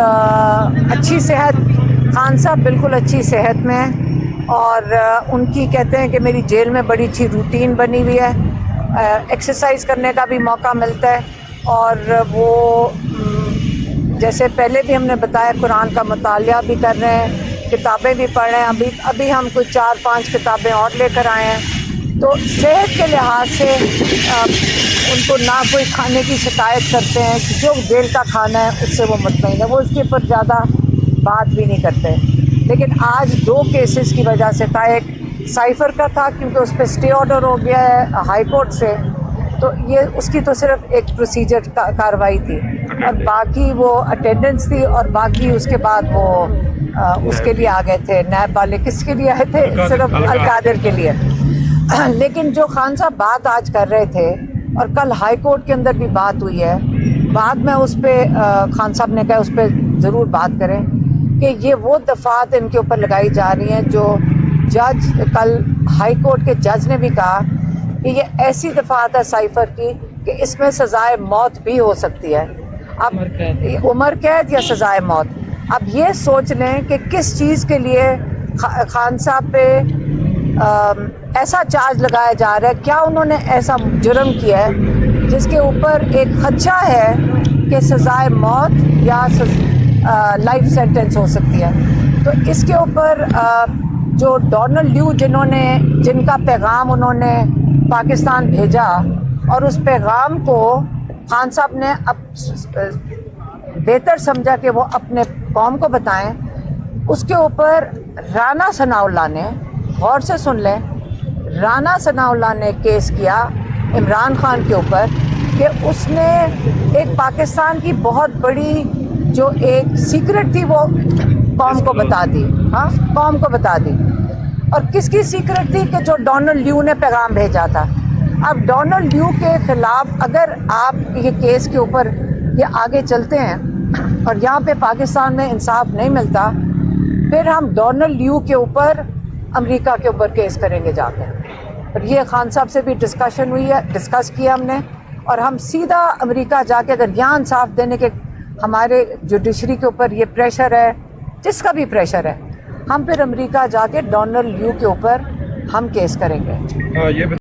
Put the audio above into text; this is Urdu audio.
اچھی صحت، خان صاحب بالکل اچھی صحت میں ہیں، اور ان کی کہتے ہیں کہ میری جیل میں بڑی اچھی روٹین بنی ہوئی ہے، ایکسرسائز کرنے کا بھی موقع ملتا ہے، اور وہ جیسے پہلے بھی ہم نے بتایا قرآن کا مطالعہ بھی کر رہے ہیں، کتابیں بھی پڑھ رہے ہیں، ابھی ہم کوئی 4-5 کتابیں اور لے کر آئے ہیں، تو صحت کے لحاظ سے ان کو نہ کوئی کھانے کی شکایت کرتے ہیں، جو جیل کا کھانا ہے اس سے وہ مطمئن ہے، وہ اس کے اوپر زیادہ بات بھی نہیں کرتے۔ لیکن آج 2 کیسز کی وجہ سے تھا، ایک سائفر کا تھا کیونکہ اس پہ اسٹے آرڈر ہو گیا ہے ہائی کورٹ سے، تو یہ اس کی تو صرف ایک پروسیجر کارروائی تھی، اور باقی وہ اٹینڈنس تھی، اور باقی اس کے بعد وہ اس کے لیے آ گئے تھے نیب والے، کس کے لیے آئے تھے؟ صرف القادر کے لیے۔ لیکن جو خان صاحب بات آج کر رہے تھے، اور کل ہائی کورٹ کے اندر بھی بات ہوئی ہے، بعد میں اس پہ خان صاحب نے کہا اس پہ ضرور بات کریں کہ یہ وہ دفعات ان کے اوپر لگائی جا رہی ہیں جو جج، کل ہائی کورٹ کے جج نے بھی کہا کہ یہ ایسی دفعات ہے سائفر کی کہ اس میں سزائے موت بھی ہو سکتی ہے۔ اب عمر قید یا سزائے موت، اب یہ سوچ لیں کہ کس چیز کے لیے خان صاحب پہ ایسا چارج لگایا جا رہا ہے، کیا انہوں نے ایسا جرم کیا ہے جس کے اوپر ایک خدشہ ہے کہ سزائے موت یا لائف سینٹنس ہو سکتی ہے۔ تو اس کے اوپر جو ڈونلڈ لیو جن کا پیغام انہوں نے پاکستان بھیجا، اور اس پیغام کو خان صاحب نے بہتر سمجھا کہ وہ اپنے قوم کو بتائیں، اس کے اوپر رانا ثناء اللہ نے، غور سے سن لیں، رانا ثناء اللہ نے کیس کیا عمران خان کے اوپر کہ اس نے ایک پاکستان کی بہت بڑی جو ایک سیکرٹ تھی وہ قوم کو بتا دی، قوم کو بتا دی، اور کس کی سیکرٹ تھی؟ کہ جو ڈونلڈ لیو نے پیغام بھیجا تھا۔ اب ڈونلڈ لیو کے خلاف اگر آپ یہ کیس کے اوپر یہ آگے چلتے ہیں اور یہاں پہ پاکستان میں انصاف نہیں ملتا، پھر ہم ڈونلڈ لیو کے اوپر امریکہ کے اوپر کیس کریں گے جا کر۔ اور یہ خان صاحب سے بھی ڈسکشن ہوئی ہے، ڈسکس کیا ہم نے، اور ہم سیدھا امریکہ جا کے، اگر یہاں انصاف دینے کے ہمارے جوڈیشری کے اوپر یہ پریشر ہے، جس کا بھی پریشر ہے، ہم پھر امریکہ جا کے ڈونلڈ لیو کے اوپر ہم کیس کریں گے۔